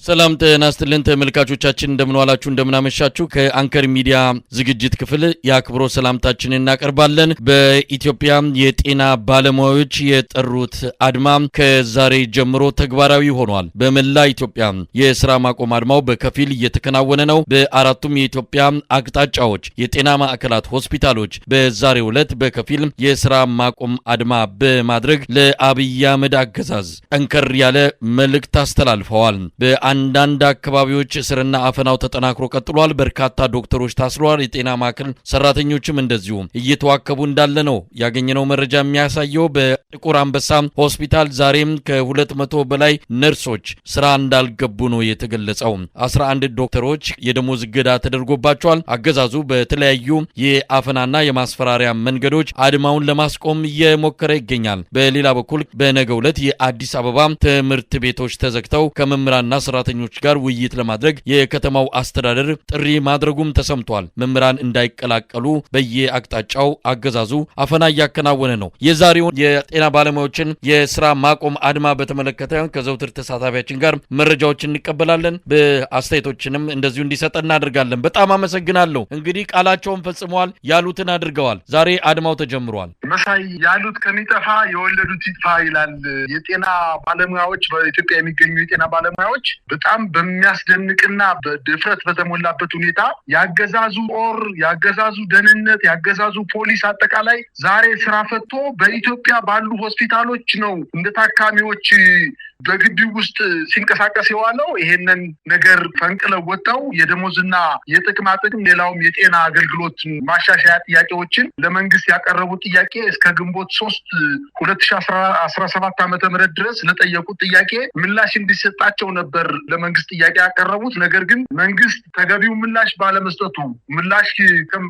ሰላም ጤና ይስጥልን ተመልካቾቻችን እንደምን ዋላችሁ እንደምን አመሻችሁ ከአንከር ሚዲያ ዝግጅት ክፍል ያክብሮ ሰላምታችንን እናቀርባለን። በኢትዮጵያ የጤና ባለሙያዎች የጠሩት አድማ ከዛሬ ጀምሮ ተግባራዊ ሆኗል። በመላ ኢትዮጵያ የሥራ ማቆም አድማው በከፊል እየተከናወነ ነው። በአራቱም የኢትዮጵያ አቅጣጫዎች የጤና ማዕከላት ሆስፒታሎች በዛሬው ዕለት በከፊል የሥራ ማቆም አድማ በማድረግ ለአብይ አህመድ አገዛዝ ጠንከር ያለ መልእክት አስተላልፈዋል። አንዳንድ አካባቢዎች እስርና አፈናው ተጠናክሮ ቀጥሏል። በርካታ ዶክተሮች ታስረዋል። የጤና ማዕከል ሰራተኞችም እንደዚሁ እየተዋከቡ እንዳለ ነው ያገኘነው መረጃ የሚያሳየው። በጥቁር አንበሳ ሆስፒታል ዛሬም ከ200 በላይ ነርሶች ስራ እንዳልገቡ ነው የተገለጸው። 11 ዶክተሮች የደሞዝ እገዳ ተደርጎባቸዋል። አገዛዙ በተለያዩ የአፈናና የማስፈራሪያ መንገዶች አድማውን ለማስቆም እየሞከረ ይገኛል። በሌላ በኩል በነገው ዕለት የአዲስ አበባ ትምህርት ቤቶች ተዘግተው ከመምህራንና ሰራተኞች ጋር ውይይት ለማድረግ የከተማው አስተዳደር ጥሪ ማድረጉም ተሰምቷል። መምህራን እንዳይቀላቀሉ በየአቅጣጫው አገዛዙ አፈና እያከናወነ ነው። የዛሬውን የጤና ባለሙያዎችን የሥራ ማቆም አድማ በተመለከተ ከዘውትር ተሳታፊያችን ጋር መረጃዎችን እንቀበላለን። በአስተያየቶችንም እንደዚሁ እንዲሰጠን እናደርጋለን። በጣም አመሰግናለሁ። እንግዲህ ቃላቸውን ፈጽመዋል፣ ያሉትን አድርገዋል። ዛሬ አድማው ተጀምሯል። መሳይ ያሉት ከሚጠፋ የወለዱት ይጥፋ ይላል። የጤና ባለሙያዎች በኢትዮጵያ የሚገኙ የጤና ባለሙያዎች በጣም በሚያስደንቅና በድፍረት በተሞላበት ሁኔታ ያገዛዙ ጦር፣ ያገዛዙ ደህንነት፣ ያገዛዙ ፖሊስ አጠቃላይ ዛሬ ስራ ፈትቶ በኢትዮጵያ ባሉ ሆስፒታሎች ነው እንደ ታካሚዎች በግቢው ውስጥ ሲንቀሳቀስ የዋለው። ይሄንን ነገር ፈንቅለው ወጣው የደሞዝና የጥቅማ ጥቅም ሌላውም የጤና አገልግሎት ማሻሻያ ጥያቄዎችን ለመንግስት ያቀረቡት ጥያቄ እስከ ግንቦት 3 2017 ዓ.ም ድረስ ለጠየቁት ጥያቄ ምላሽ እንዲሰጣቸው ነበር ለመንግስት ጥያቄ ያቀረቡት። ነገር ግን መንግስት ተገቢው ምላሽ ባለመስጠቱ ምላሽ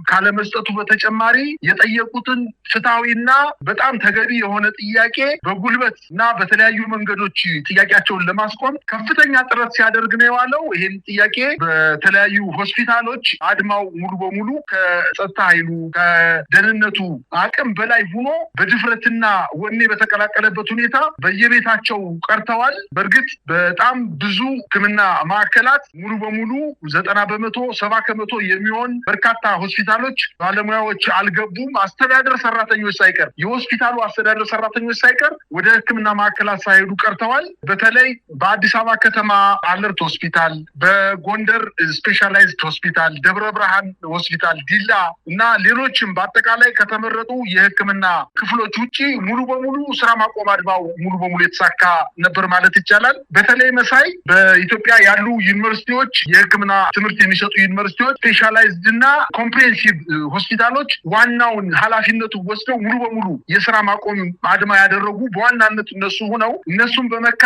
ካለመስጠቱ በተጨማሪ የጠየቁትን ፍትሃዊና በጣም ተገቢ የሆነ ጥያቄ በጉልበት እና በተለያዩ መንገዶች ጥያቄያቸውን ለማስቆም ከፍተኛ ጥረት ሲያደርግ ነው የዋለው። ይሄን ጥያቄ በተለያዩ ሆስፒታሎች አድማው ሙሉ በሙሉ ከጸጥታ ኃይሉ ከደህንነቱ አቅም በላይ ሆኖ በድፍረትና ወኔ በተቀላቀለበት ሁኔታ በየቤታቸው ቀርተዋል። በእርግጥ በጣም ብዙ ሕክምና ማዕከላት ሙሉ በሙሉ 90%፣ 70% የሚሆን በርካታ ሆስፒታሎች ባለሙያዎች አልገቡም። አስተዳደር ሰራተኞች ሳይቀር የሆስፒታሉ አስተዳደር ሰራተኞች ሳይቀር ወደ ሕክምና ማዕከላት ሳይሄዱ ቀርተዋል። በተለይ በአዲስ አበባ ከተማ አለርት ሆስፒታል፣ በጎንደር ስፔሻላይዝድ ሆስፒታል፣ ደብረ ብርሃን ሆስፒታል፣ ዲላ እና ሌሎችም በአጠቃላይ ከተመረጡ የሕክምና ክፍሎች ውጪ ሙሉ በሙሉ ስራ ማቆም አድማው ሙሉ በሙሉ የተሳካ ነበር ማለት ይቻላል። በተለይ መሳይ በኢትዮጵያ ያሉ ዩኒቨርሲቲዎች የሕክምና ትምህርት የሚሰጡ ዩኒቨርሲቲዎች ስፔሻላይዝድ እና ኮምፕሬሄንሲቭ ሆስፒታሎች ዋናውን ኃላፊነቱ ወስደው ሙሉ በሙሉ የስራ ማቆም አድማ ያደረጉ በዋናነት እነሱ ሆነው እነሱም በመከተል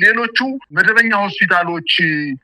ሌሎቹ መደበኛ ሆስፒታሎች፣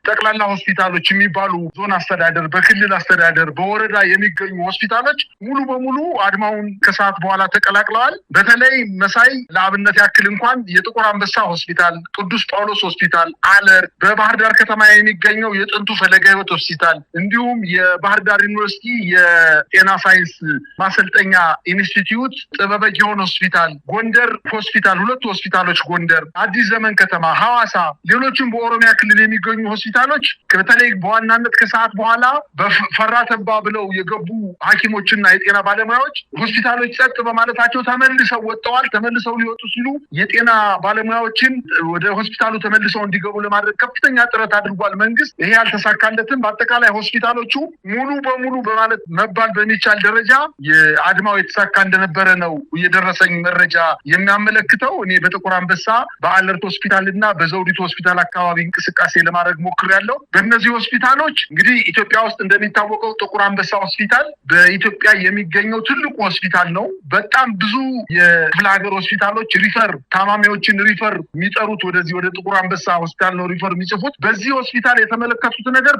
ጠቅላላ ሆስፒታሎች የሚባሉ ዞን አስተዳደር፣ በክልል አስተዳደር፣ በወረዳ የሚገኙ ሆስፒታሎች ሙሉ በሙሉ አድማውን ከሰዓት በኋላ ተቀላቅለዋል። በተለይ መሳይ ለአብነት ያክል እንኳን የጥቁር አንበሳ ሆስፒታል፣ ቅዱስ ጳውሎስ ሆስፒታል፣ አለርት፣ በባህር ዳር ከተማ የሚገኘው የጥንቱ ፈለገ ሕይወት ሆስፒታል እንዲሁም የባህር ዳር ዩኒቨርሲቲ የጤና ሳይንስ ማሰልጠኛ ኢንስቲትዩት ጥበበ ጊዮን ሆስፒታል፣ ጎንደር ሆስፒታል፣ ሁለቱ ሆስፒታሎች ጎንደር፣ አዲስ ዘመን ከተማ፣ ሐዋሳ፣ ሌሎችም በኦሮሚያ ክልል የሚገኙ ሆስፒታሎች በተለይ በዋናነት ከሰዓት በኋላ በፈራተባ ብለው የገቡ ሐኪሞችና የጤና ባለሙያዎች ሆስፒታሎች ጸጥ በማለታቸው ተመልሰው ወጥተዋል። ተመልሰው ሊወጡ ሲሉ የጤና ባለሙያዎችን ወደ ሆስፒታሉ ተመልሰው እንዲገቡ ለማድረግ ከፍተኛ ጥረት አድርጓል መንግስት። ይሄ አልተሳካለትም። በአጠቃላይ ሆስፒታሎቹ ሙሉ በሙሉ በማለት መባል በሚቻል ደረጃ የአድማው የተሳካ እንደነበረ ነው የደረሰኝ መረጃ የሚያመለክተው። እኔ በጥቁር አንበሳ በአለርት ሆስፒታል እና በዘውዲቱ ሆስፒታል አካባቢ እንቅስቃሴ ለማድረግ ሞክሬያለሁ። በእነዚህ ሆስፒታሎች እንግዲህ ኢትዮጵያ ውስጥ እንደሚታወቀው ጥቁር አንበሳ ሆስፒታል በኢትዮጵያ የሚገኘው ትልቁ ሆስፒታል ነው። በጣም ብዙ የክፍለ ሀገር ሆስፒታሎች ሪፈር ታማሚዎችን ሪፈር የሚጠሩት ወደዚህ ወደ ጥቁር አንበሳ ሆስፒታል ነው ሪፈር የሚጽፉት። በዚህ ሆስፒታል የተመለከቱት ነገር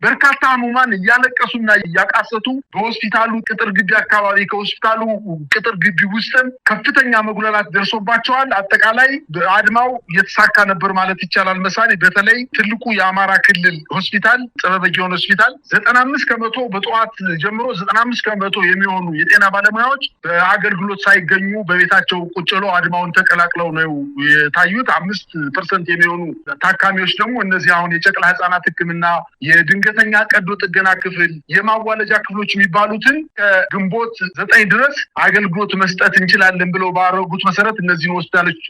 በርካታ ህሙማን እያለቀሱና እያቃሰቱ በሆስፒታሉ ቅጥር ግቢ አካባቢ ከሆስፒታሉ ቅጥር ግቢ ውስጥም ከፍተኛ መጉላላት ደርሶባቸዋል። አጠቃላይ አድማው የተሳካ ነበር ማለት ይቻላል። መሳኔ በተለይ ትልቁ የአማራ ክልል ሆስፒታል ጥበበጊዮን ሆስፒታል 95% በጠዋት ጀምሮ 95% የሚሆኑ የጤና ባለሙያዎች በአገልግሎት ሳይገኙ በቤታቸው ቁጭ ብለው አድማውን ተቀላቅለው ነው የታዩት። 5% የሚሆኑ ታካሚዎች ደግሞ እነዚህ አሁን የጨቅላ ህጻናት ህክምና፣ የድንገተኛ ቀዶ ጥገና ክፍል፣ የማዋለጃ ክፍሎች የሚባሉትን ከግንቦት 9 ድረስ አገልግሎት መስጠት እንችላለን ብለው ባረጉት መሰረት እነዚህ ሆስፒታሎች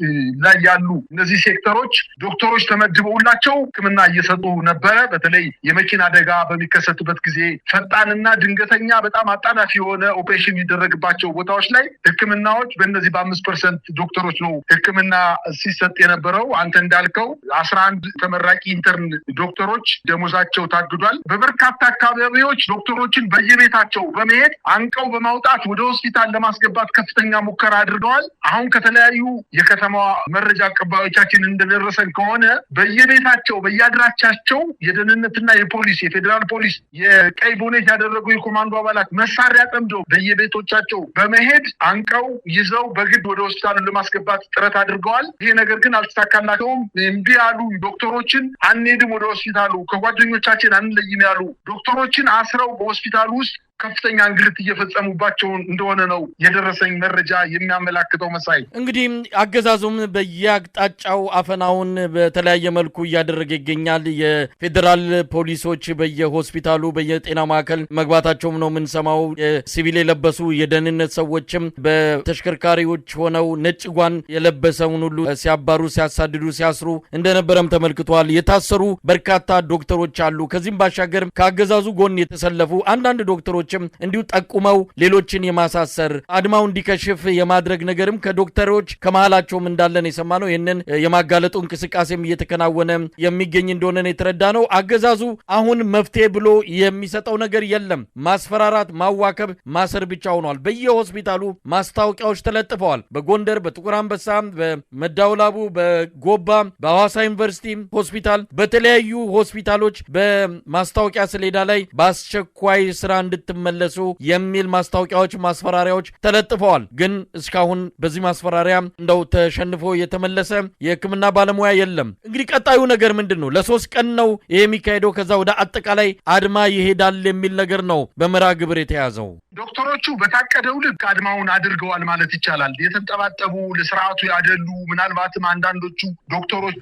ላይ ያሉ እነዚህ ሴክተሮች ዶክተሮች ተመድበውላቸው ህክምና እየሰጡ ነበረ። በተለይ የመኪና አደጋ በሚከሰትበት ጊዜ ፈጣንና ድንገተኛ በጣም አጣዳፊ የሆነ ኦፕሬሽን የሚደረግባቸው ቦታዎች ላይ ህክምናዎች በእነዚህ በ5% ዶክተሮች ነው ህክምና ሲሰጥ የነበረው። አንተ እንዳልከው 11 ተመራቂ ኢንተርን ዶክተሮች ደሞዛቸው ታግዷል። በበርካታ አካባቢዎች ዶክተሮችን በየቤታቸው በመሄድ አንቀው በማውጣት ወደ ሆስፒታል ለማስገባት ከፍተኛ ሙከራ አድርገዋል። አሁን ከተለያዩ የከተማዋ መረጃ አቀባዮቻችን እንደደረሰን ከሆነ በየቤታቸው በየአድራቻቸው የደህንነትና የፖሊስ የፌዴራል ፖሊስ የቀይ ቦኔት ያደረጉ የኮማንዶ አባላት መሳሪያ ጠምደው በየቤቶቻቸው በመሄድ አንቀው ይዘው በግድ ወደ ሆስፒታሉ ለማስገባት ጥረት አድርገዋል። ይሄ ነገር ግን አልተሳካላቸውም። እምቢ ያሉ ዶክተሮችን አንሄድም ወደ ሆስፒታሉ ከጓደኞቻችን አንለይም ያሉ ዶክተሮችን አስረው በሆስፒታሉ ውስጥ ከፍተኛ እንግልት እየፈጸሙባቸው እንደሆነ ነው የደረሰኝ መረጃ የሚያመላክተው። መሳይ እንግዲህ አገዛዙም በየአቅጣጫው አፈናውን በተለያየ መልኩ እያደረገ ይገኛል። የፌዴራል ፖሊሶች በየሆስፒታሉ በየጤና ማዕከል መግባታቸውም ነው የምንሰማው። ሲቪል የለበሱ የደህንነት ሰዎችም በተሽከርካሪዎች ሆነው ነጭ ጓን የለበሰውን ሁሉ ሲያባሩ፣ ሲያሳድዱ፣ ሲያስሩ እንደነበረም ተመልክቷል። የታሰሩ በርካታ ዶክተሮች አሉ። ከዚህም ባሻገር ከአገዛዙ ጎን የተሰለፉ አንዳንድ ዶክተሮች እንዲሁ ጠቁመው ሌሎችን የማሳሰር አድማው እንዲከሽፍ የማድረግ ነገርም ከዶክተሮች ከመሃላቸውም እንዳለን የሰማነው። ይህንን የማጋለጡ እንቅስቃሴም እየተከናወነ የሚገኝ እንደሆነ የተረዳ ነው። አገዛዙ አሁን መፍትሄ ብሎ የሚሰጠው ነገር የለም። ማስፈራራት፣ ማዋከብ፣ ማሰር ብቻ ሆኗል። በየሆስፒታሉ ማስታወቂያዎች ተለጥፈዋል። በጎንደር፣ በጥቁር አንበሳ፣ በመዳውላቡ፣ በጎባ፣ በሐዋሳ ዩኒቨርሲቲ ሆስፒታል፣ በተለያዩ ሆስፒታሎች በማስታወቂያ ሰሌዳ ላይ በአስቸኳይ ስራ እንድትመለሱ የሚል ማስታወቂያዎች፣ ማስፈራሪያዎች ተለጥፈዋል። ግን እስካሁን በዚህ ማስፈራሪያ እንደው ተሸንፎ የተመለሰ የሕክምና ባለሙያ የለም። እንግዲህ ቀጣዩ ነገር ምንድን ነው? ለ3 ቀን ነው ይሄ የሚካሄደው። ከዛ ወደ አጠቃላይ አድማ ይሄዳል የሚል ነገር ነው በመርሃ ግብር የተያዘው። ዶክተሮቹ በታቀደው ልክ አድማውን አድርገዋል ማለት ይቻላል። የተንጠባጠቡ ለስርዓቱ ያደሉ ምናልባትም አንዳንዶቹ ዶክተሮች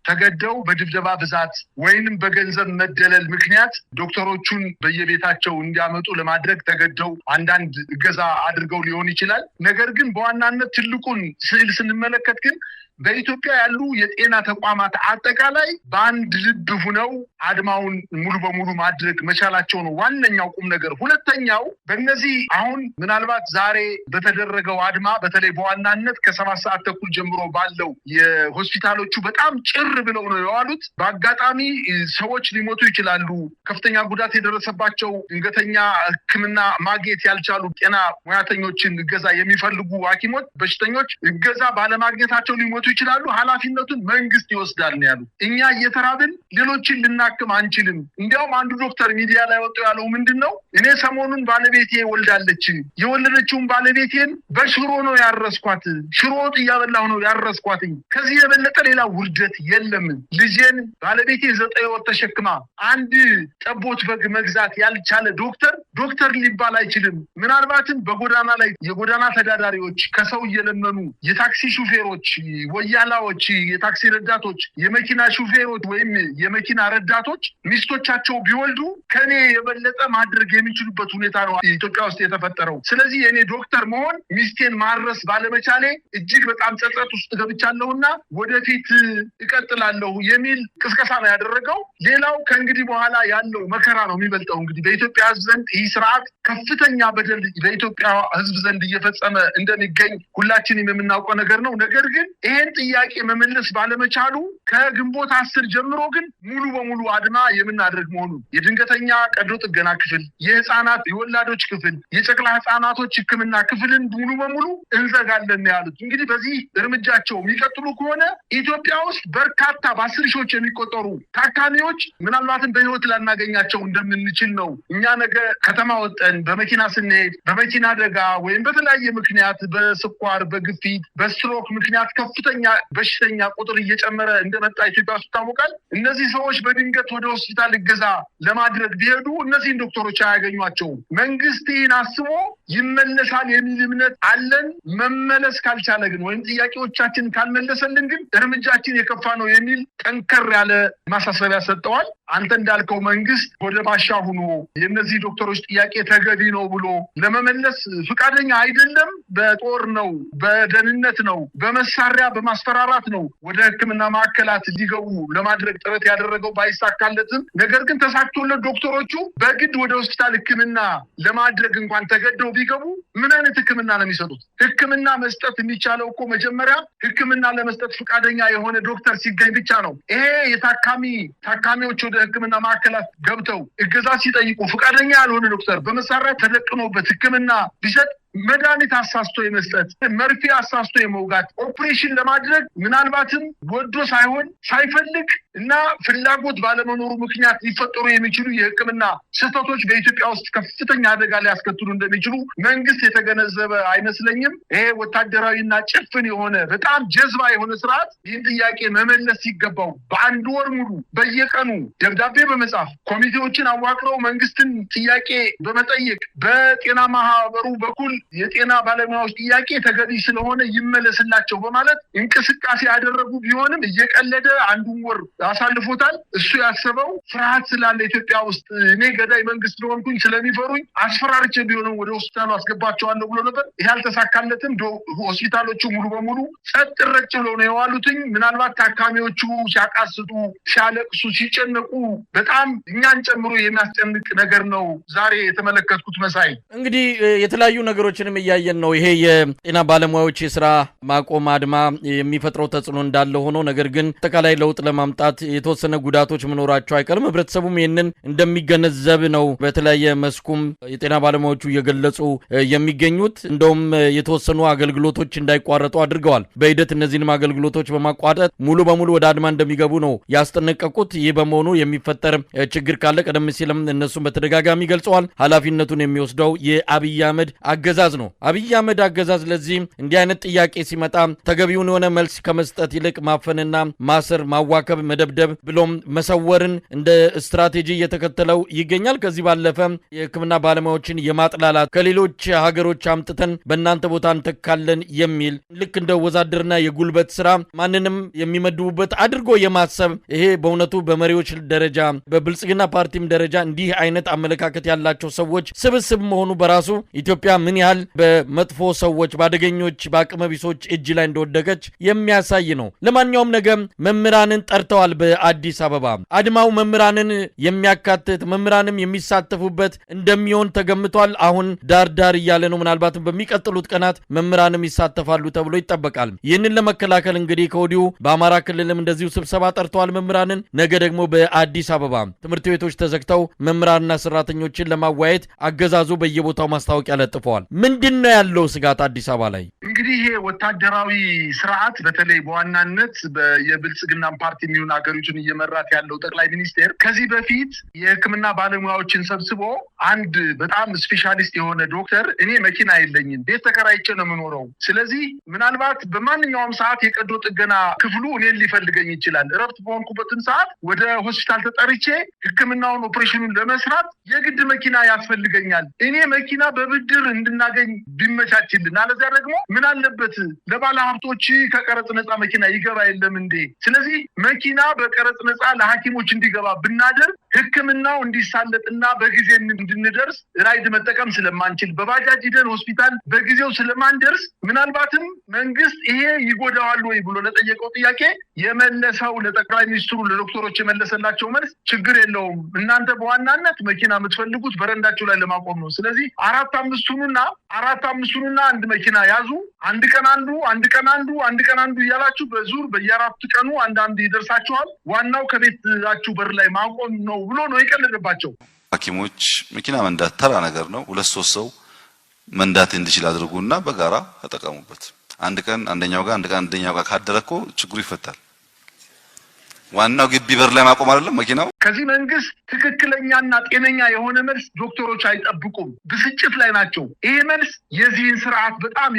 ተገደው በድብደባ ብዛት ወይንም በገንዘብ መደለል ምክንያት ዶክተሮቹን በየቤታቸው እንዲያመጡ ለማድረግ ተገደው አንዳንድ እገዛ አድርገው ሊሆን ይችላል። ነገር ግን በዋናነት ትልቁን ስዕል ስንመለከት ግን በኢትዮጵያ ያሉ የጤና ተቋማት አጠቃላይ በአንድ ልብ ሆነው አድማውን ሙሉ በሙሉ ማድረግ መቻላቸው ነው ዋነኛው ቁም ነገር። ሁለተኛው በእነዚህ አሁን ምናልባት ዛሬ በተደረገው አድማ በተለይ በዋናነት ከ7:30 ጀምሮ ባለው የሆስፒታሎቹ በጣም ጭር ብለው ነው የዋሉት። በአጋጣሚ ሰዎች ሊሞቱ ይችላሉ። ከፍተኛ ጉዳት የደረሰባቸው ድንገተኛ ሕክምና ማግኘት ያልቻሉ ጤና ሙያተኞችን እገዛ የሚፈልጉ ሐኪሞች፣ በሽተኞች እገዛ ባለማግኘታቸው ሊሞቱ ይችላሉ። ኃላፊነቱን መንግስት ይወስዳል ነው ያሉት። እኛ እየተራብን ሌሎችን ልናክም አንችልም። እንዲያውም አንዱ ዶክተር ሚዲያ ላይ ወጥቶ ያለው ምንድነው? እኔ ሰሞኑን ባለቤቴ ወልዳለች። የወለደችውን ባለቤቴን በሽሮ ነው ያረስኳት። ሽሮ ወጥ እያበላሁ ነው ያረስኳት። ከዚህ የበለጠ ሌላ ውርደት የለም። ልጄን ባለቤቴ 9 ወር ተሸክማ አንድ ጠቦት በግ መግዛት ያልቻለ ዶክተር ሊባል አይችልም። ምናልባትም በጎዳና ላይ የጎዳና ተዳዳሪዎች፣ ከሰው እየለመኑ የታክሲ ሹፌሮች፣ ወያላዎች፣ የታክሲ ረዳቶች፣ የመኪና ሹፌሮች ወይም የመኪና ረዳቶች ሚስቶቻቸው ቢወልዱ ከኔ የበለጠ ማድረግ የሚችሉበት ሁኔታ ነው ኢትዮጵያ ውስጥ የተፈጠረው። ስለዚህ የኔ ዶክተር መሆን ሚስቴን ማድረስ ባለመቻሌ እጅግ በጣም ጸጸት ውስጥ ገብቻለሁና ወደፊት እቀጥላለሁ የሚል ቅስቀሳ ነው ያደረገው። ሌላው ከእንግዲህ በኋላ ያለው መከራ ነው የሚበልጠው። እንግዲህ በኢትዮጵያ ሕዝብ ዘንድ ይህ ስርዓት ከፍተኛ በደል በኢትዮጵያ ሕዝብ ዘንድ እየፈጸመ እንደሚገኝ ሁላችንም የምናውቀው ነገር ነው። ነገር ግን ይሄን ጥያቄ መመለስ ባለመቻሉ ከግንቦት 10 ጀምሮ ግን ሙሉ በሙሉ አድማ የምናደርግ መሆኑን የድንገተኛ ቀዶ ጥገና ክፍል፣ የህፃናት የወላዶች ክፍል፣ የጨቅላ ህፃናቶች ህክምና ክፍልን ሙሉ በሙሉ እንዘጋለን ያሉት። እንግዲህ በዚህ እርምጃቸው የሚቀጥሉ ከሆነ ኢትዮጵያ ውስጥ በርካታ በ10 ሺዎች የሚቆጠሩ ታካሚዎች ምናልባትም በህይወት ላናገኛቸው እንደምንችል ነው። እኛ ነገ ከተማ ወጠን በመኪና ስንሄድ በመኪና አደጋ ወይም በተለያየ ምክንያት በስኳር፣ በግፊት፣ በስትሮክ ምክንያት ከፍተኛ በሽተኛ ቁጥር እየጨመረ እንደመጣ ኢትዮጵያ ውስጥ ይታወቃል። እነዚህ ሰዎች በድንገት ወደ ሆስፒታል እገዛ ለማድረግ ቢሄዱ እነዚህን ዶክተሮች አያገኟቸውም። መንግስት ይህን አስቦ ይመለሳል የሚል እምነት አለን። መመለስ ካልቻለ ግን ወይም ጥያቄዎቻችን ካልመለሰልን ግን እርምጃችን የከፋ ነው የሚል ጠንከር ያለ ማሳሰቢያ ሰጠዋል። አንተ እንዳልከው መንግስት ወደ ባሻ ሆኖ የእነዚህ ዶክተሮች ጥያቄ ተገቢ ነው ብሎ ለመመለስ ፍቃደኛ አይደለም። በጦር ነው፣ በደህንነት ነው፣ በመሳሪያ በማስፈራራት ነው ወደ ሕክምና ማዕከላት እንዲገቡ ለማድረግ ጥረት ያደረገው ባይሳካለትም፣ ነገር ግን ተሳክቶለት ዶክተሮቹ በግድ ወደ ሆስፒታል ሕክምና ለማድረግ እንኳን ተገደው ቢገቡ ምን አይነት ሕክምና ነው የሚሰጡት? ሕክምና መስጠት የሚቻለው እኮ መጀመሪያ ሕክምና ለመስጠት ፍቃደኛ የሆነ ዶክተር ሲገኝ ብቻ ነው። ይሄ ታካሚዎች ወደ ሕክምና ማዕከላት ገብተው እገዛ ሲጠይቁ ፍቃደኛ ያልሆነ ዶክተር በመሳሪያ ተደቅኖበት ሕክምና ቢሰጥ መድኃኒት አሳስቶ የመስጠት፣ መርፌ አሳስቶ የመውጋት ኦፕሬሽን ለማድረግ ምናልባትም ወዶ ሳይሆን ሳይፈልግ እና ፍላጎት ባለመኖሩ ምክንያት ሊፈጠሩ የሚችሉ የሕክምና ስህተቶች በኢትዮጵያ ውስጥ ከፍተኛ አደጋ ሊያስከትሉ እንደሚችሉ መንግስት የተገነዘበ አይመስለኝም። ይሄ ወታደራዊና ጭፍን የሆነ በጣም ጀዝባ የሆነ ስርዓት ይህን ጥያቄ መመለስ ሲገባው በአንድ ወር ሙሉ በየቀኑ ደብዳቤ በመጻፍ ኮሚቴዎችን አዋቅረው መንግስትን ጥያቄ በመጠየቅ በጤና ማህበሩ በኩል የጤና ባለሙያዎች ጥያቄ ተገቢ ስለሆነ ይመለስላቸው በማለት እንቅስቃሴ ያደረጉ ቢሆንም እየቀለደ አንዱን ወር አሳልፎታል። እሱ ያሰበው ፍርሃት ስላለ ኢትዮጵያ ውስጥ እኔ ገዳይ መንግስት ስለሆንኩኝ ስለሚፈሩኝ አስፈራርቼ ቢሆንም ወደ ሆስፒታሉ አስገባቸዋለሁ ብሎ ነበር። ይሄ አልተሳካለትም። ሆስፒታሎቹ ሙሉ በሙሉ ጸጥ ረጭ ብለው ነው የዋሉትኝ። ምናልባት ታካሚዎቹ ሲያቃስጡ፣ ሲያለቅሱ፣ ሲጨነቁ በጣም እኛን ጨምሮ የሚያስጨንቅ ነገር ነው ዛሬ የተመለከትኩት። መሳይ እንግዲህ የተለያዩ ነገሮችንም እያየን ነው። ይሄ የጤና ባለሙያዎች የስራ ማቆም አድማ የሚፈጥረው ተጽዕኖ እንዳለ ሆኖ ነገር ግን አጠቃላይ ለውጥ ለማምጣት የተወሰነ ጉዳቶች መኖራቸው አይቀርም። ህብረተሰቡም ይህንን እንደሚገነዘብ ነው በተለያየ መስኩም የጤና ባለሙያዎቹ እየገለጹ የሚገኙት። እንደውም የተወሰኑ አገልግሎቶች እንዳይቋረጡ አድርገዋል። በሂደት እነዚህንም አገልግሎቶች በማቋረጥ ሙሉ በሙሉ ወደ አድማ እንደሚገቡ ነው ያስጠነቀቁት። ይህ በመሆኑ የሚፈጠር ችግር ካለ ቀደም ሲልም እነሱም በተደጋጋሚ ገልጸዋል። ኃላፊነቱን የሚወስደው የአብይ አህመድ አገዛዝ ነው። አብይ አህመድ አገዛዝ ለዚህ እንዲህ አይነት ጥያቄ ሲመጣ ተገቢውን የሆነ መልስ ከመስጠት ይልቅ ማፈንና ማሰር፣ ማዋከብ፣ መደብደብ ብሎም መሰወርን እንደ ስትራቴጂ እየተከተለው ይገኛል። ከዚህ ባለፈ የሕክምና ባለሙያዎችን የማጥላላት ከሌሎች ሀገሮች አምጥተን በእናንተ ቦታ እንተካለን የሚል ልክ እንደ ወዛደርና የጉልበት ስራ ማንንም የሚመድቡበት አድርጎ የማሰብ ይሄ በእውነቱ በመሪዎች ደረጃ በብልጽግና ፓርቲም ደረጃ እንዲህ አይነት አመለካከት ያላቸው ሰዎች ስብስብ መሆኑ በራሱ ኢትዮጵያ ምን ያህል በመጥፎ ሰዎች፣ በአደገኞች፣ በአቅመቢሶች እጅ ላይ እንደወደቀች የሚያሳይ ነው። ለማንኛውም ነገ መምህራንን ጠርተዋል። በአዲስ አበባ አድማው መምህራንን የሚያካትት መምህራንም የሚሳተፉበት እንደሚሆን ተገምቷል። አሁን ዳር እያለ ነው። ምናልባትም በሚቀጥሉት ቀናት መምህራንም ይሳተፋሉ ተብሎ ይጠበቃል። ይህንን ለመከላከል እንግዲህ ከወዲሁ በአማራ ክልልም እንደዚሁ ስብሰባ ጠርተዋል መምህራንን። ነገ ደግሞ በአዲስ አበባ ትምህርት ቤቶች ተዘግተው መምህራንና ሰራተኞችን ለማዋየት አገዛዙ በየቦታው ማስታወቂያ ለጥፈዋል። ምንድነው ያለው ስጋት አዲስ አበባ ላይ? እንግዲህ ይሄ ወታደራዊ ስርዓት በተለይ በዋናነት የብልጽግና ፓርቲ የሚሆን ሀገሪቱን እየመራት ያለው ጠቅላይ ሚኒስቴር ከዚህ በፊት የሕክምና ባለሙያዎችን ሰብስቦ አንድ በጣም ስፔሻሊስት የሆነ ዶክተር እኔ መኪና የለኝም፣ ቤት ተከራይቼ ነው የምኖረው፣ ስለዚህ ምናልባት በማንኛውም ሰዓት የቀዶ ጥገና ክፍሉ እኔን ሊፈልገኝ ይችላል፣ እረፍት በሆንኩበትን ሰዓት ወደ ሆስፒታል ተጠርቼ ሕክምናውን ኦፕሬሽኑን ለመስራት የግድ መኪና ያስፈልገኛል፣ እኔ መኪና በብድር እንድናገኝ ቢመቻችልን፣ አለዚያ ደግሞ ምን አለበት ለባለ ሀብቶች ከቀረጽ ነፃ መኪና ይገባ የለም እንዴ? ስለዚህ መኪና በቀረጽ ነፃ ለሐኪሞች እንዲገባ ብናደርግ ሕክምናው እንዲሳለጥና በጊዜ እንድንደርስ ራይድ መጠቀም ስለማንችል በባጃጅ ሂደን ሆስፒታል በጊዜው ስለማንደርስ ምናልባትም መንግስት ይሄ ይጎዳዋል ወይ ብሎ ለጠየቀው ጥያቄ የመለሰው ለጠቅላይ ሚኒስትሩ ለዶክተሮች የመለሰላቸው መልስ ችግር የለውም፣ እናንተ በዋናነት መኪና የምትፈልጉት በረንዳቸው ላይ ለማቆም ነው፣ ስለዚህ 4-5 ሁኑና አራት አምስቱንና አንድ መኪና ያዙ አንድ ቀን አንዱ እያላችሁ በዙር በየአራት ቀኑ አንድ ይደርሳችኋል ዋናው ከቤታችሁ በር ላይ ማቆም ነው ብሎ ነው የቀለደባቸው ሐኪሞች መኪና መንዳት ተራ ነገር ነው 2-3 ሰው መንዳት እንዲችል አድርጉና በጋራ ተጠቀሙበት አንድ ቀን አንደኛው ጋር ካደረኮ ችግሩ ይፈታል ዋናው ግቢ በር ላይ ማቆም አይደለም መኪናው ከዚህ መንግስት ትክክለኛና ጤነኛ የሆነ መልስ ዶክተሮች አይጠብቁም ብስጭት ላይ ናቸው ይሄ መልስ የዚህን ስርዓት በጣም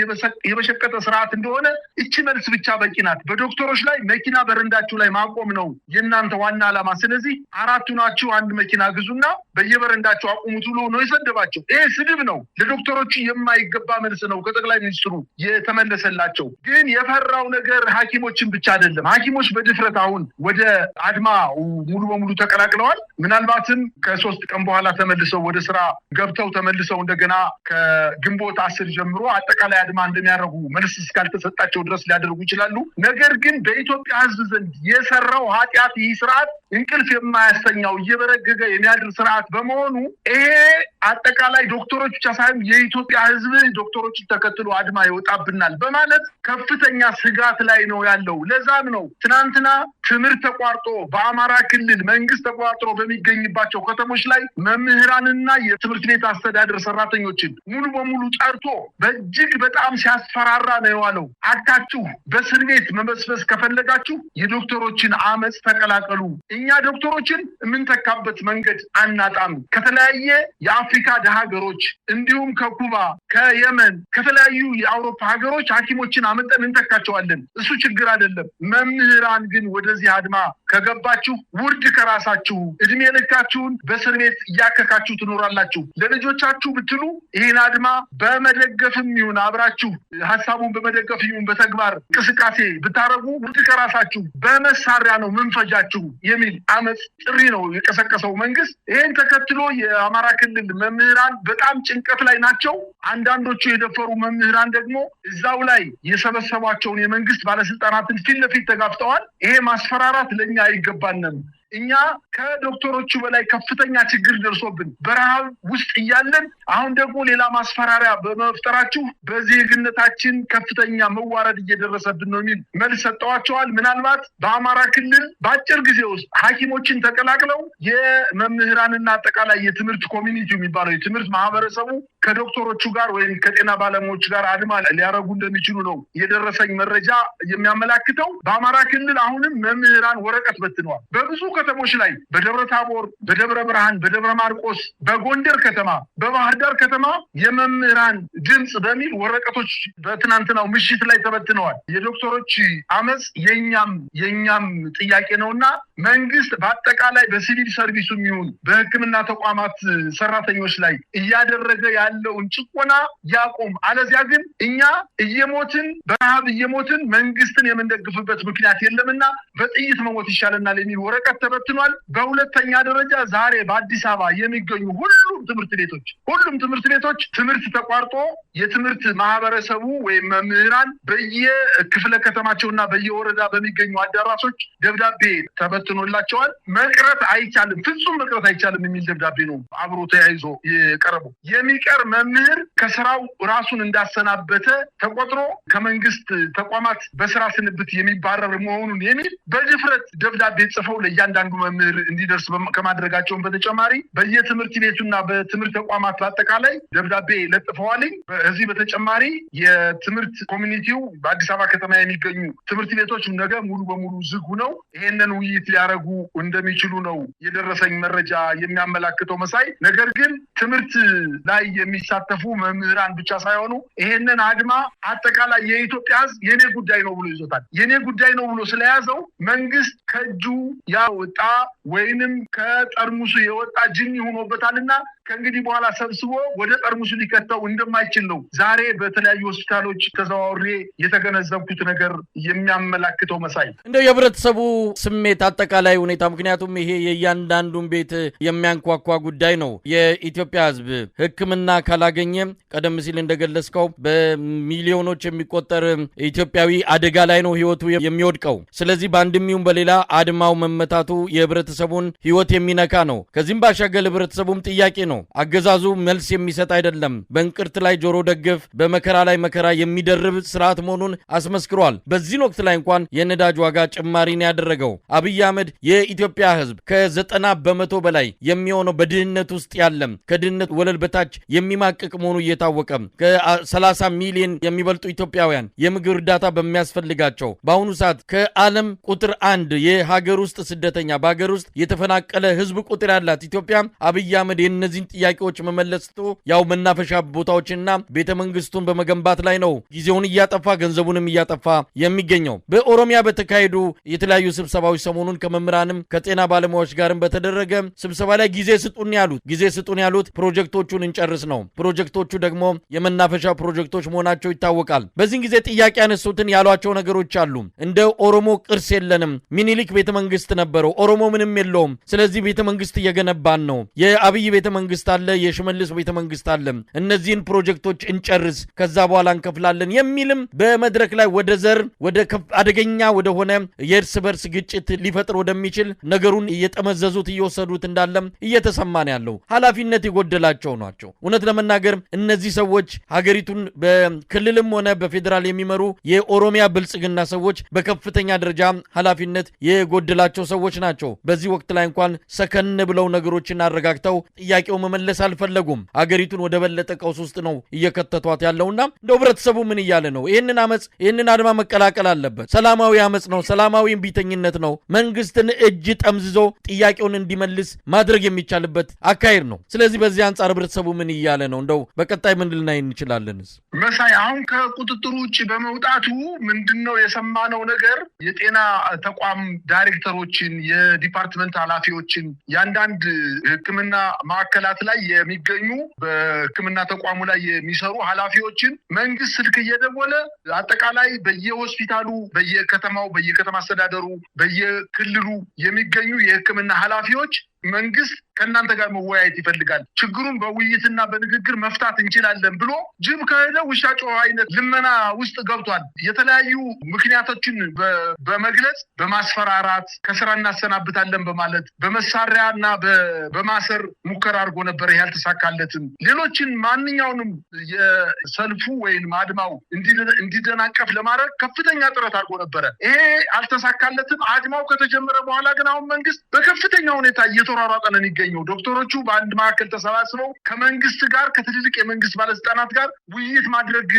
የበሸቀጠ ስርዓት እንደሆነ እቺ መልስ ብቻ በቂ ናት በዶክተሮች ላይ መኪና በረንዳችሁ ላይ ማቆም ነው የናንተ ዋና ዓላማ ስለዚህ አራቱ ናችሁ አንድ መኪና ግዙና በየበረንዳችሁ አቁሙት ብሎ ነው የሰደባቸው ይሄ ስድብ ነው ለዶክተሮች የማይገባ መልስ ነው ከጠቅላይ ሚኒስትሩ የተመለሰላቸው ግን የፈራው ነገር ሐኪሞችን ብቻ አይደለም ሐኪሞች በድፍረት አሁን ወደ አድማ ሙሉ በሙሉ ተቀላቅለዋል ምናልባትም ከ3 ቀን በኋላ ተመልሰው ወደ ስራ ገብተው ተመልሰው እንደገና ከግንቦት 10 ጀምሮ አጠቃላይ አድማ እንደሚያደርጉ መልስ እስካልተሰጣቸው ድረስ ሊያደርጉ ይችላሉ ነገር ግን በኢትዮጵያ ህዝብ ዘንድ የሰራው ኃጢያት ይህ ስርዓት እንቅልፍ የማያስተኛው እየበረገገ የሚያድር ስርዓት በመሆኑ ይሄ አጠቃላይ ዶክተሮች ብቻ ሳይሆን የኢትዮጵያ ህዝብ ዶክተሮችን ተከትሎ አድማ ይወጣብናል በማለት ከፍተኛ ስጋት ላይ ነው ያለው ለዛም ነው ትናንትና ትምህርት ተቋርጦ በአማራ ክልል መንግስት ተቋርጦ በሚገኝባቸው ከተሞች ላይ መምህራንና የትምህርት ቤት አስተዳደር ሰራተኞችን ሙሉ በሙሉ ጠርቶ በእጅግ በጣም ሲያስፈራራ ነው ያለው አታችሁ በእስር ቤት መመስፈስ ከፈለጋችሁ የዶክተሮችን አመጽ ተቀላቀሉ እኛ ዶክተሮችን የምንተካበት መንገድ አናጣም ከተለያየ የአፍሪካ ሀገሮች እንዲሁም ከኩባ ከየመን ከተለያዩ የአውሮፓ ሀገሮች ሐኪሞችን አመጣን እንተካቸዋለን እሱ ችግር አይደለም መምህራን ግን ወደዚህ አድማ ከገባችሁ ውርድ ከራሳችሁ እድሜ ልካችሁን በእስር ቤት ያከካችሁ ትኖራላችሁ ለልጆቻችሁ ብትሉ ይሄን አድማ በመደገፍም ይሁን አብራችሁ ሐሳቡን በመደገፍ ይሁን በተግባር እንቅስቃሴ ብታረጉ ውርድ ከራሳችሁ በመሳሪያ ነው መንፈጃችሁ የሚል አመጽ ጥሪ ነው የቀሰቀሰው መንግስት ይሄን ተከትሎ የአማራ ክልል መምህራን በጣም ጭንቀት ላይ ናቸው አንዳንዶቹ የደፈሩ መምህራን ደግሞ እዛው ላይ የሰበሰቧቸውን የመንግስት ባለስልጣናትን ፊት ለፊት ተጋፍጠዋል ይሄ ማስፈራራት ለኛ አይገባንም እኛ ከዶክተሮቹ በላይ ከፍተኛ ችግር ደርሶብን በረሃብ ውስጥ እያለን አሁን ደግሞ ሌላ ማስፈራሪያ በመፍጠራችሁ በዜግነታችን ከፍተኛ መዋረድ እየደረሰብን ነው የሚል መልስ ሰጠዋቸዋል ምናልባት በአማራ ክልል በአጭር ጊዜ ውስጥ ሐኪሞችን ተቀላቅለው የመምህራንና አጠቃላይ የትምህርት ኮሚኒቲ የሚባለው የትምህርት ማህበረሰቡ ከዶክተሮቹ ጋር ወይም ከጤና ባለሙያዎች ጋር አድማ ሊያረጉ እንደሚችሉ ነው የደረሰኝ መረጃ የሚያመላክተው በአማራ ክልል አሁንም መምህራን ወረቀት በትነዋል በብዙ ከተሞች ላይ በደብረ ታቦር በደብረ ብርሃን በደብረ ማርቆስ በጎንደር ከተማ በባህር ዳር ከተማ የመምህራን ድምጽ በሚል ወረቀቶች በትናንትናው ምሽት ላይ ተበትነዋል የዶክተሮች አመጽ የኛም ጥያቄ ነውና መንግስት በአጠቃላይ በሲቪል ሰርቪሱ የሚሆን በሕክምና ተቋማት ሰራተኞች ላይ እያደረገ ያለውን ጭቆና ያቆም አለዚያ ግን እኛ እየሞትን በረሃብ እየሞትን መንግስትን የምንደግፍበት ምክንያት የለምና በጥይት መሞት ይሻለናል የሚል ወረቀት ተበትኗል በሁለተኛ ደረጃ ዛሬ በአዲስ አበባ የሚገኙ ሁሉም ትምህርት ቤቶች ትምህርት ተቋርጦ የትምህርት ማህበረሰቡ ወይም መምህራን በየክፍለ ከተማቸውና በየወረዳ በሚገኙ አዳራሾች ደብዳቤ ተበትኖላቸዋል መቅረት አይቻልም ፍጹም መቅረት አይቻልም የሚል ደብዳቤ ነው አብሮ ተያይዞ የቀረበው የሚቀር መምህር ከስራው ራሱን እንዳሰናበተ ተቆጥሮ ከመንግስት ተቋማት በስራ ስንብት የሚባረር መሆኑን የሚል በድፍረት ደብዳቤ ጽፈው ለእያንዳንዱ መምህር እንዲደርስ ከማድረጋቸውን በተጨማሪ በየትምህርት ቤቱና በትምህርት ተቋማት በአጠቃላይ ደብዳቤ ለጥፈዋል እዚህ በተጨማሪ የትምህርት ኮሚኒቲው በአዲስ አበባ ከተማ የሚገኙ ትምህርት ቤቶች ነገ ሙሉ በሙሉ ዝግ ነው ይሄንን ውይይት ሊያረጉ እንደሚችሉ ነው የደረሰኝ መረጃ የሚያመላክተው መሳይ ነገር ግን ትምህርት ላይ የሚሳተፉ መምህራን ብቻ ሳይሆኑ ይሄንን አድማ አጠቃላይ የኢትዮጵያ ህዝብ የኔ ጉዳይ ነው ብሎ ይዞታል የኔ ጉዳይ ነው ብሎ ስለያዘው መንግስት ከጁ ያወጣ ወይንም ከጠርሙሱ የወጣ ጅኒ ሆኖበታልና ከእንግዲህ በኋላ ሰብስቦ ወደ ጠርሙሱ ሊከተው እንደማይችል ነው ዛሬ በተለያዩ ሆስፒታሎች ተዘዋውሬ የተገነዘብኩት ነገር የሚያመላክተው መሳይ እንደው የህብረተሰቡ ስሜት አጠቃላይ ሁኔታ ምክንያቱም ይሄ የእያንዳንዱን ቤት የሚያንኳኳ ጉዳይ ነው የኢትዮጵያ ህዝብ ሕክምና ካላገኘ ቀደም ሲል እንደገለጽከው በሚሊዮኖች የሚቆጠር ኢትዮጵያዊ አደጋ ላይ ነው ህይወቱ የሚወድቀው ስለዚህ በአንድም ይሁን በሌላ አድማው መመታቱ የህብረተሰቡን ህይወት የሚነካ ነው ከዚህም ባሻገር ህብረተሰቡም ጥያቄ ነው። አገዛዙ መልስ የሚሰጥ አይደለም። በእንቅርት ላይ ጆሮ ደግፍ፣ በመከራ ላይ መከራ የሚደርብ ስርዓት መሆኑን አስመስክሯል። በዚህ ወቅት ላይ እንኳን የነዳጅ ዋጋ ጭማሪን ያደረገው አብይ አህመድ የኢትዮጵያ ህዝብ ከ90% በላይ የሚሆነው በድህነት ውስጥ ያለም ከድህነት ወለል በታች የሚማቅቅ መሆኑ እየታወቀ ከ30 ሚሊዮን የሚበልጡ ኢትዮጵያውያን የምግብ እርዳታ በሚያስፈልጋቸው በአሁኑ ሰዓት ከዓለም ቁጥር 1 የሀገር ውስጥ ስደተኛ በሀገር ውስጥ የተፈናቀለ ህዝብ ቁጥር ያላት ኢትዮጵያ አብይ አህመድ የእነዚህን ጥያቄዎች መመለስቶ ያው መናፈሻ ቦታዎችና ቤተመንግስቱን በመገንባት ላይ ነው ጊዜውን እያጠፋ ገንዘቡንም እያጠፋ የሚገኘው። በኦሮሚያ በተካሄዱ የተለያዩ ስብሰባዎች ሰሞኑን ከመምህራንም ከጤና ባለሙያዎች ጋርም በተደረገ ስብሰባ ላይ ጊዜ ስጡን ያሉት ፕሮጀክቶቹን እንጨርስ ነው። ፕሮጀክቶቹ ደግሞ የመናፈሻ ፕሮጀክቶች መሆናቸው ይታወቃል። በዚህን ጊዜ ጥያቄ ያነሱትን ያሏቸው ነገሮች አሉ። እንደ ኦሮሞ ቅርስ የለንም፣ ሚኒሊክ ቤተመንግስት ነበረው፣ ኦሮሞ ምንም የለውም። ስለዚህ ቤተመንግስት እየገነባን ነው። የአብይ ቤተመንግስት አለ፣ የሽመልስ ቤተመንግስት አለ። እነዚህን ፕሮጀክቶች እንጨርስ፣ ከዛ በኋላ እንከፍላለን የሚልም በመድረክ ላይ ወደ ዘር ወደ አደገኛ ወደ ሆነ የእርስ በርስ ግጭት ሊፈጥር ወደሚችል ነገሩን እየጠመዘዙት እየወሰዱት እንዳለም እየተሰማን ያለው ኃላፊነት የጎደላቸው ናቸው። እውነት ለመናገር እነዚህ ሰዎች ሀገሪቱን በክልልም ሆነ በፌዴራል የሚመሩ የኦሮሚያ ብልጽግና ሰዎች በከፍተኛ ደረጃ ኃላፊነት የጎደላቸው ሰዎች ናቸው። በዚህ ወቅት ላይ እንኳን ሰከን ብለው ነገሮችን አረጋግተው ጥያቄው መመለስ አልፈለጉም። ሀገሪቱን ወደ በለጠ ቀውስ ውስጥ ነው እየከተቷት ያለውና እንደው ህብረተሰቡ ምን እያለ ነው? ይህንን አመጽ ይህንን አድማ መቀላቀል አለበት። ሰላማዊ አመጽ ነው፣ ሰላማዊ እምቢተኝነት ነው። መንግስትን እጅ ጠምዝዞ ጥያቄውን እንዲመልስ ማድረግ የሚቻልበት አካሄድ ነው። ስለዚህ በዚህ አንጻር ህብረተሰቡ ምን እያለ ነው? እንደው በቀጣይ ምን ልናይ እንችላለንስ? መሳይ አሁን ከቁጥጥር ውጭ በመውጣቱ ምንድነው የሰማነው ነገር የጤና ተቋም ዳይሬክተሮችን፣ የዲፓርትመንት ኃላፊዎችን፣ የአንዳንድ ህክምና ማዕከላት ላይ የሚገኙ በህክምና ተቋሙ ላይ የሚሰሩ ኃላፊዎችን መንግስት ስልክ እየደወለ አጠቃላይ በየሆስፒታሉ በየከተማው በየከተማ አስተዳደሩ በየክልሉ የሚገኙ የህክምና ኃላፊዎች መንግስት ከእናንተ ጋር መወያየት ይፈልጋል፣ ችግሩን በውይይትና በንግግር መፍታት እንችላለን ብሎ ጅብ ከሄደ ውሻ ጮኸ አይነት ልመና ውስጥ ገብቷል። የተለያዩ ምክንያቶችን በመግለጽ በማስፈራራት ከስራ እናሰናብታለን በማለት በመሳሪያና በማሰር ሙከራ አድርጎ ነበር። ይሄ አልተሳካለትም። ሌሎችን ማንኛውንም የሰልፉ ወይም አድማው እንዲደናቀፍ ለማድረግ ከፍተኛ ጥረት አድርጎ ነበረ። ይሄ አልተሳካለትም። አድማው ከተጀመረ በኋላ ግን አሁን መንግስት በከፍተኛ ሁኔታ እየተሯሯጠ ነው የሚገኘው። ዶክተሮቹ በአንድ ማዕከል ተሰባስበው ከመንግስት ጋር ከትልልቅ የመንግስት ባለስልጣናት ጋር ውይይት ማድረግ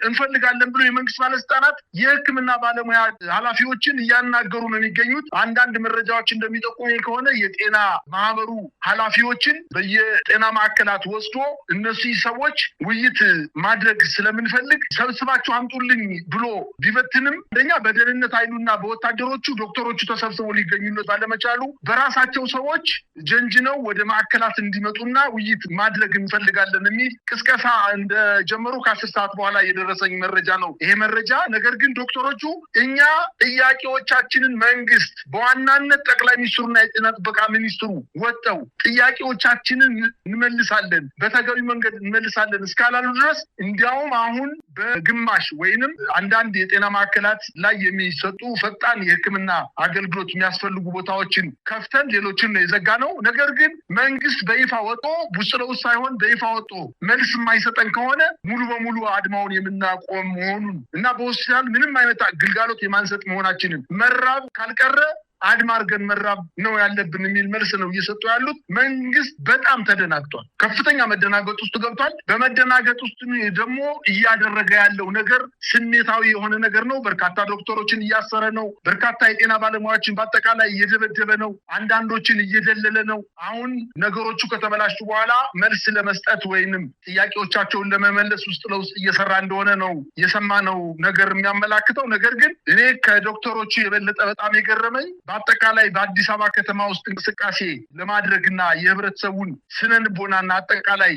እንፈልጋለን ብሎ የመንግስት ባለስልጣናት የህክምና ባለሙያ ኃላፊዎችን እያናገሩ ነው የሚገኙት። አንዳንድ መረጃዎች እንደሚጠቁሙ ከሆነ የጤና ማህበሩ ኃላፊዎችን በየጤና ማዕከላት ወስዶ እነዚህ ሰዎች ውይይት ማድረግ ስለምንፈልግ ሰብስባችሁ አምጡልኝ ብሎ ቢበትንም እንደኛ በደህንነት ኃይሉና በወታደሮቹ ዶክተሮቹ ተሰብስበው ሊገኙለት ባለመቻሉ በራሳቸው ሰዎች ጀንጅነው ወደ ማዕከላት እንዲመጡና ውይይት ማድረግ እንፈልጋለን የሚል ቅስቀሳ እንደጀመሩ ከ10 ሰዓት በኋላ የደረሰኝ መረጃ ነው ይሄ መረጃ። ነገር ግን ዶክተሮቹ እኛ ጥያቄዎቻችንን መንግስት በዋናነት ጠቅላይ ሚኒስትሩና የጤና ጥበቃ ሚኒስትሩ ወጥተው ጥያቄዎቻችንን እንመልሳለን፣ በተገቢ መንገድ እንመልሳለን እስካላሉ ድረስ እንዲያውም አሁን በግማሽ ወይንም አንዳንድ የጤና ማዕከላት ላይ የሚሰጡ ፈጣን የህክምና አገልግሎት የሚያስፈልጉ ቦታዎችን ከፍተን ሌሎችን ነው የዘጋነው። ነገር ግን መንግስት በይፋ ወጥቶ ውስጥ ለውስጥ ሳይሆን በይፋ ወጥቶ መልስ የማይሰጠን ከሆነ ሙሉ በሙሉ አድማውን የምናቆም መሆኑን እና በሆስፒታል ምንም አይነት ግልጋሎት የማንሰጥ መሆናችንን መራብ ካልቀረ አድማ አድርገን መራብ ነው ያለብን የሚል መልስ ነው እየሰጡ ያሉት። መንግስት በጣም ተደናግጧል። ከፍተኛ መደናገጥ ውስጥ ገብቷል። በመደናገጥ ውስጥ ደግሞ እያደረገ ያለው ነገር ስሜታዊ የሆነ ነገር ነው። በርካታ ዶክተሮችን እያሰረ ነው። በርካታ የጤና ባለሙያዎችን በአጠቃላይ እየደበደበ ነው። አንዳንዶችን እየደለለ ነው። አሁን ነገሮቹ ከተበላሹ በኋላ መልስ ለመስጠት ወይንም ጥያቄዎቻቸውን ለመመለስ ውስጥ ለውስጥ እየሰራ እንደሆነ ነው የሰማነው ነገር የሚያመላክተው። ነገር ግን እኔ ከዶክተሮቹ የበለጠ በጣም የገረመኝ በአጠቃላይ በአዲስ አበባ ከተማ ውስጥ እንቅስቃሴ ለማድረግና የህብረተሰቡን ስነልቦናና አጠቃላይ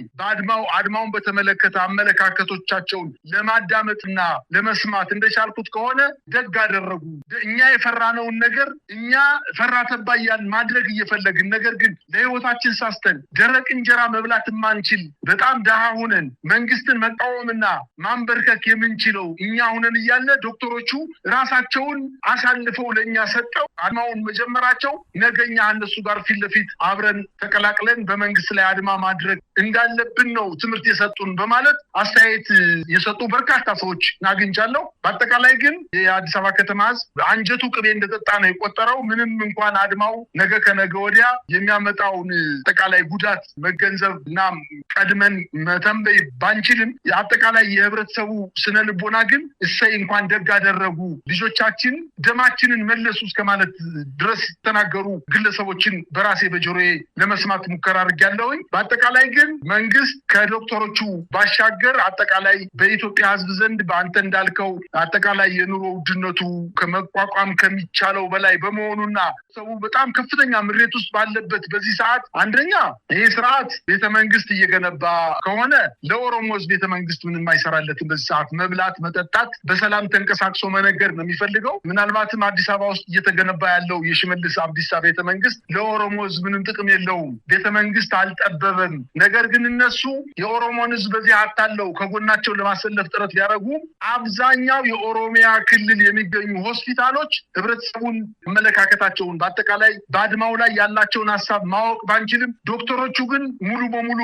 አድማውን በተመለከተ አመለካከቶቻቸውን ለማዳመጥና ለመስማት እንደቻልኩት ከሆነ ደግ አደረጉ። እኛ የፈራነውን ነገር እኛ ፈራተባ እያልን ማድረግ እየፈለግን ነገር ግን ለህይወታችን ሳስተን ደረቅ እንጀራ መብላት የማንችል በጣም ደሃ ሆነን መንግስትን መቃወምና ማንበርከክ የምንችለው እኛ ሆነን እያለ ዶክተሮቹ ራሳቸውን አሳልፈው ለእኛ ሰጠው አድማውን አድማውን መጀመራቸው ነገኛ እነሱ ጋር ፊት ለፊት አብረን ተቀላቅለን በመንግስት ላይ አድማ ማድረግ እንዳለብን ነው ትምህርት የሰጡን በማለት አስተያየት የሰጡ በርካታ ሰዎች አግኝቻለሁ። በአጠቃላይ ግን የአዲስ አበባ ከተማ ህዝብ አንጀቱ ቅቤ እንደጠጣ ነው የቆጠረው። ምንም እንኳን አድማው ነገ ከነገ ወዲያ የሚያመጣውን አጠቃላይ ጉዳት መገንዘብና ቀድመን መተንበይ ባንችልም አጠቃላይ የህብረተሰቡ ስነ ልቦና ግን እሰይ እንኳን ደግ አደረጉ ልጆቻችን ደማችንን መለሱ እስከማለት ድረስ ተናገሩ ግለሰቦችን በራሴ በጆሮዬ ለመስማት ሙከራ አድርጌያለሁ። በአጠቃላይ ግን መንግስት ከዶክተሮቹ ባሻገር አጠቃላይ በኢትዮጵያ ህዝብ ዘንድ በአንተ እንዳልከው አጠቃላይ የኑሮ ውድነቱ ከመቋቋም ከሚቻለው በላይ በመሆኑና ሰው በጣም ከፍተኛ ምሬት ውስጥ ባለበት በዚህ ሰዓት አንደኛ ይሄ ስርዓት ቤተመንግስት እየገነባ ከሆነ ለኦሮሞ ህዝብ ቤተመንግስት ምንም አይሰራለትም። በዚህ ሰዓት መብላት መጠጣት በሰላም ተንቀሳቅሶ መነገር ነው የሚፈልገው። ምናልባትም አዲስ አበባ ውስጥ እየተገነባ ያለው የሽመልስ አብዲሳ ቤተመንግስት ለኦሮሞ ህዝብ ምንም ጥቅም የለውም። ቤተመንግስት አልጠበበም። ነገር ግን እነሱ የኦሮሞን ህዝብ በዚህ አታለው ከጎናቸው ለማሰለፍ ጥረት ሊያደርጉ አብዛኛው የኦሮሚያ ክልል የሚገኙ ሆስፒታሎች ህብረተሰቡን አመለካከታቸውን በአጠቃላይ በአድማው ላይ ያላቸውን ሀሳብ ማወቅ ባንችልም ዶክተሮቹ ግን ሙሉ በሙሉ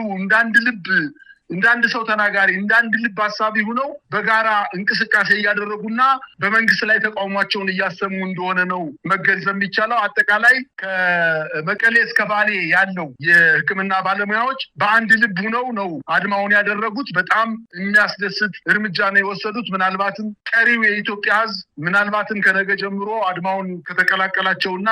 እንዳንድ ሰው ተናጋሪ እንዳንድ ልብ ሀሳቢ ሆነው በጋራ እንቅስቃሴ እያደረጉና በመንግስት ላይ ተቃውሟቸውን እያሰሙ እንደሆነ ነው መገንዘብ የሚቻለው። አጠቃላይ ከመቀሌ እስከ ባሌ ያለው የሕክምና ባለሙያዎች በአንድ ልብ ሆነው ነው አድማውን ያደረጉት። በጣም የሚያስደስት እርምጃ ነው የወሰዱት። ምናልባትም ቀሪው የኢትዮጵያ ህዝብ ምናልባትም ከነገ ጀምሮ አድማውን ከተቀላቀላቸውና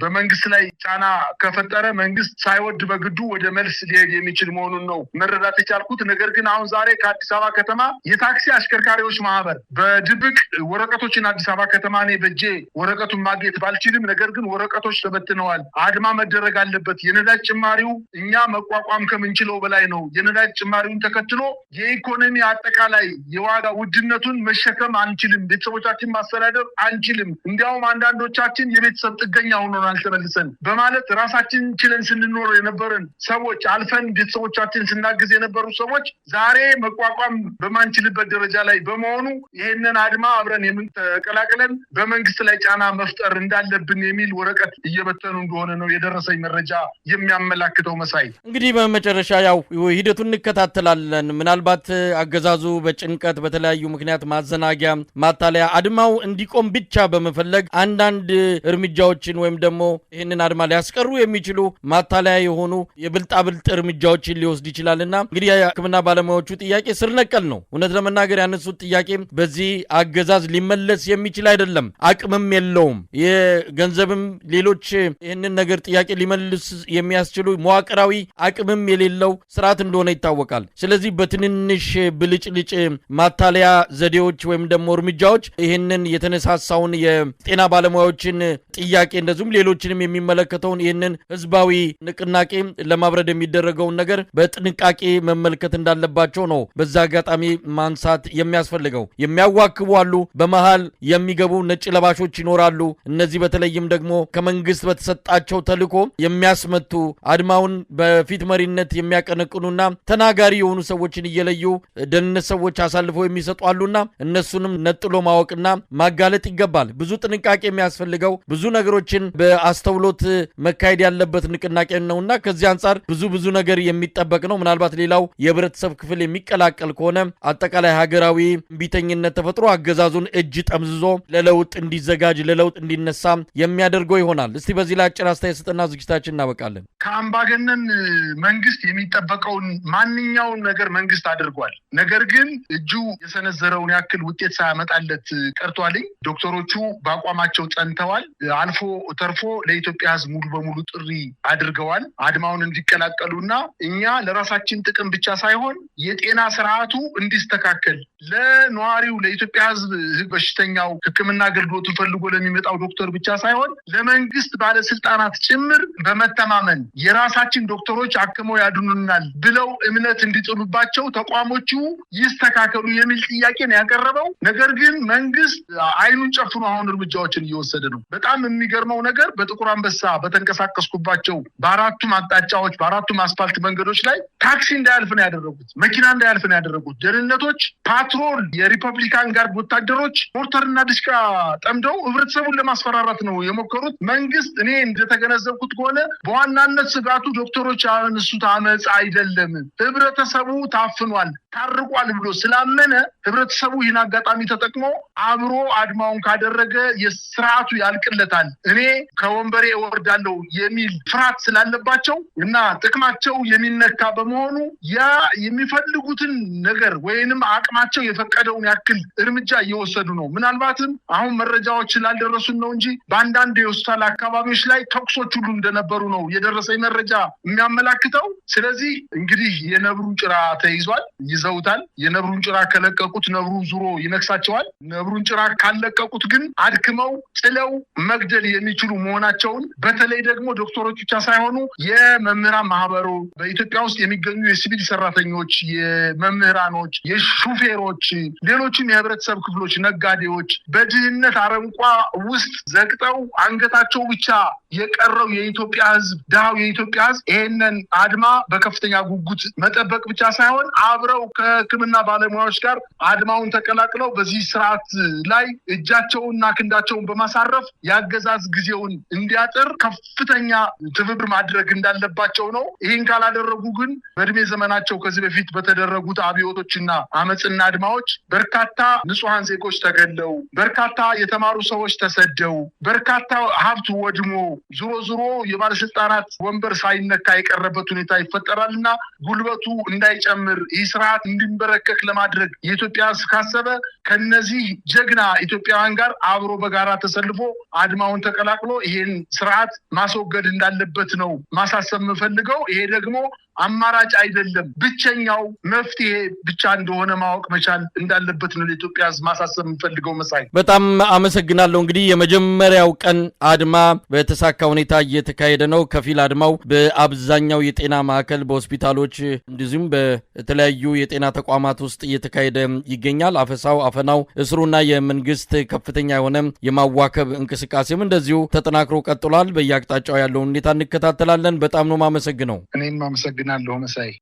በመንግስት ላይ ጫና ከፈጠረ መንግስት ሳይወድ በግዱ ወደ መልስ ሊሄድ የሚችል መሆኑን ነው መረዳት የቻልኩት። ነገር ግን አሁን ዛሬ ከአዲስ አበባ ከተማ የታክሲ አሽከርካሪዎች ማህበር በድብቅ ወረቀቶችን አዲስ አበባ ከተማ እኔ በጄ ወረቀቱን ማግኘት ባልችልም፣ ነገር ግን ወረቀቶች ተበትነዋል። አድማ መደረግ አለበት። የነዳጅ ጭማሪው እኛ መቋቋም ከምንችለው በላይ ነው። የነዳጅ ጭማሪውን ተከትሎ የኢኮኖሚ አጠቃላይ የዋጋ ውድነቱን መሸከም አንችልም። ቤተሰቦቻችን ማስተዳደር አንችልም። እንዲያውም አንዳንዶቻችን የቤተሰብ ጥገኛ ሆኖ አልተመልሰን በማለት ራሳችን ችለን ስንኖር የነበረን ሰዎች አልፈን ቤተሰቦቻችን ስናግዝ የነበሩ ሰዎች ዛሬ መቋቋም በማንችልበት ደረጃ ላይ በመሆኑ ይሄንን አድማ አብረን የምንተቀላቅለን በመንግስት ላይ ጫና መፍጠር እንዳለብን የሚል ወረቀት እየበተኑ እንደሆነ ነው የደረሰኝ መረጃ የሚያመላክተው። መሳይ እንግዲህ በመጨረሻ ያው ሂደቱን እንከታተላለን። ምናልባት አገዛዙ በጭንቀት በተለያዩ ምክንያት ማዘናጊያ ማታለያ አድማው እንዲቆም ብቻ በመፈለግ አንዳንድ እርምጃዎችን ወይም ደግሞ ይህንን አድማ ሊያስቀሩ የሚችሉ ማታለያ የሆኑ የብልጣብልጥ እርምጃዎችን ሊወስድ ይችላልና እንግዲህ የሕክምና ባለሙያዎቹ ጥያቄ ስር ነቀል ነው። እውነት ለመናገር ያነሱት ጥያቄ በዚህ አገዛዝ ሊመለስ የሚችል አይደለም፣ አቅምም የለውም። የገንዘብም ሌሎች ይህንን ነገር ጥያቄ ሊመልስ የሚያስችሉ መዋቅራዊ አቅምም የሌለው ስርዓት እንደሆነ ይታወቃል። ስለዚህ በትንንሽ ብልጭልጭ ማታለያ ዘዴዎች ወይም ደግሞ እርምጃዎች ይህንን የተነሳሳውን የጤና ባለሙያዎችን ጥያቄ እንደዚሁም ሌሎችንም የሚመለከተውን ይህንን ህዝባዊ ንቅናቄ ለማብረድ የሚደረገውን ነገር በጥንቃቄ መመልከት እንዳለባቸው ነው በዛ አጋጣሚ ማንሳት የሚያስፈልገው። የሚያዋክቡ አሉ፣ በመሃል የሚገቡ ነጭ ለባሾች ይኖራሉ። እነዚህ በተለይም ደግሞ ከመንግስት በተሰጣቸው ተልዕኮ የሚያስመቱ አድማውን በፊት መሪነት የሚያቀነቅኑና ተናጋሪ የሆኑ ሰዎችን እየለዩ ደህንነት ሰዎች አሳልፈው የሚሰጡ አሉና እነሱንም ነጥሎ ማወቅና ማጋለጥ ይገባል። ብዙ ጥንቃቄ የሚያስፈልገው ብዙ ነገሮችን በአስተውሎት መካሄድ ያለበት ንቅናቄ ነውና ከዚህ አንጻር ብዙ ነገር የሚጠበቅ ነው። ምናልባት ሌላው የህብረተሰብ ክፍል የሚቀላቀል ከሆነ አጠቃላይ ሀገራዊ ቢተኝነት ተፈጥሮ አገዛዙን እጅ ጠምዝዞ ለለውጥ እንዲዘጋጅ ለለውጥ እንዲነሳ የሚያደርገው ይሆናል። እስቲ በዚህ ላይ አጭር አስተያየት ስጥና ዝግጅታችን እናበቃለን። ከአምባገነን መንግስት የሚጠበቀውን ማንኛውን ነገር መንግስት አድርጓል። ነገር ግን እጁ የሰነዘረውን ያክል ውጤት ሳያመጣለት ቀርቷልኝ። ዶክተሮቹ በአቋማቸው ጸንተዋል። አልፎ ተርፎ ለኢትዮጵያ ህዝብ ሙሉ በሙሉ ጥሪ አድርገዋል አድማውን እንዲቀላቀሉና እኛ ለራሳችን ጥቅም ብቻ ሳይሆን የጤና ስርዓቱ እንዲስተካከል ለነዋሪው ለኢትዮጵያ ህዝብ በሽተኛው ሕክምና አገልግሎት ፈልጎ ለሚመጣው ዶክተር ብቻ ሳይሆን ለመንግስት ባለስልጣናት ጭምር በመተማመን የራሳችን ዶክተሮች አክመው ያድኑናል ብለው እምነት እንዲጥሉባቸው ተቋሞቹ ይስተካከሉ የሚል ጥያቄ ነው ያቀረበው። ነገር ግን መንግስት አይኑን ጨፍኖ አሁን እርምጃዎችን እየወሰደ ነው። በጣም የሚገርመው ነገር በጥቁር አንበሳ በተንቀሳቀስኩባቸው በአራቱም አቅጣጫዎች በአራቱም አስፋልት መንገዶች ላይ ታክሲ እንዳያልፍ ነው ያደረጉት፣ መኪና እንዳያልፍ ነው ያደረጉት። ደህንነቶች ፓትሮል ፓትሮል የሪፐብሊካን ጋርድ ወታደሮች ሞርተርና ዲሽቃ ጠምደው ህብረተሰቡን ለማስፈራራት ነው የሞከሩት። መንግስት እኔ እንደተገነዘብኩት ከሆነ በዋናነት ስጋቱ ዶክተሮች ያነሱት አመጽ አይደለም፣ ህብረተሰቡ ታፍኗል ታርቋል ብሎ ስላመነ ህብረተሰቡ ይህን አጋጣሚ ተጠቅሞ አብሮ አድማውን ካደረገ የስርዓቱ ያልቅለታል፣ እኔ ከወንበሬ እወርዳለሁ የሚል ፍርሃት ስላለባቸው እና ጥቅማቸው የሚነካ በመሆኑ ያ የሚፈልጉትን ነገር ወይንም አቅማቸው የፈቀደውን ያክል እርምጃ እየወሰዱ ነው። ምናልባትም አሁን መረጃዎች ስላልደረሱን ነው እንጂ በአንዳንድ የሆስፒታል አካባቢዎች ላይ ተኩሶች ሁሉ እንደነበሩ ነው የደረሰኝ መረጃ የሚያመላክተው። ስለዚህ እንግዲህ የነብሩን ጭራ ተይዟል፣ ይዘውታል። የነብሩን ጭራ ከለቀቁት ነብሩ ዙሮ ይነክሳቸዋል። ነብሩን ጭራ ካለቀቁት ግን አድክመው ጥለው መግደል የሚችሉ መሆናቸውን በተለይ ደግሞ ዶክተሮች ብቻ ሳይሆኑ የመምህራን ማህበሩ በኢትዮጵያ ውስጥ የሚገኙ የሲቪል ሰራተኞች፣ የመምህራኖች፣ የሹፌሮች፣ ሌሎችም የህብረተሰብ ክፍሎች፣ ነጋዴዎች በድህነት አረንቋ ውስጥ ዘግጠው አንገታቸው ብቻ የቀረው የኢትዮጵያ ህዝብ፣ ድሃው የኢትዮጵያ ህዝብ ይሄንን አድማ በከፍተኛ ጉጉት መጠበቅ ብቻ ሳይሆን አብረው ከሕክምና ባለሙያዎች ጋር አድማውን ተቀላቅለው በዚህ ስርዓት ላይ እጃቸውንና ክንዳቸውን በማሳረፍ ያገዛዝ ጊዜውን እንዲያጥር ከፍተኛ ትብብር ማድረግ እንዳለባቸው ነው። ይህን ካላደረጉ ግን በእድሜ ዘመናቸው ከዚህ በፊት በተደረጉት አብዮቶችና አመፅና አድማዎች በርካታ ንጹሃን ዜጎች ተገለው፣ በርካታ የተማሩ ሰዎች ተሰደው፣ በርካታ ሀብት ወድሞ ዙሮ የባለስልጣናት ወንበር ሳይነካ የቀረበት ሁኔታ ይፈጠራልና ጉልበቱ እንዳይጨምር ይህ ስርዓት እንዲንበረከክ ለማድረግ የኢትዮጵያ ህዝብ ካሰበ ከነዚህ ጀግና ኢትዮጵያውያን ጋር አብሮ በጋራ ተሰልፎ አድማውን ተቀላቅሎ ይሄን ስርዓት ማስወገድ እንዳለበት ነው ማሳሰብ የምፈልገው። ይሄ ደግሞ አማራጭ አይደለም፣ ብቸኛው መፍትሄ ብቻ እንደሆነ ማወቅ መቻል እንዳለበት ነው ለኢትዮጵያ ህዝብ ማሳሰብ የምፈልገው። መሳይ በጣም አመሰግናለሁ። እንግዲህ የመጀመሪያው ቀን አድማ በተሳካ ሁኔታ እየተካሄደ ነው። ከፊል አድማው በአብዛኛው የጤና ማዕከል፣ በሆስፒታሎች እንደዚሁም በተለያዩ የጤና ተቋማት ውስጥ እየተካሄደ ይገኛል። አፈናው፣ እስሩና የመንግስት ከፍተኛ የሆነ የማዋከብ እንቅስቃሴም እንደዚሁ ተጠናክሮ ቀጥሏል። በየአቅጣጫው ያለውን ሁኔታ እንከታተላለን። በጣም ነው ማመሰግነው። እኔም አመሰግናለሁ መሳይ።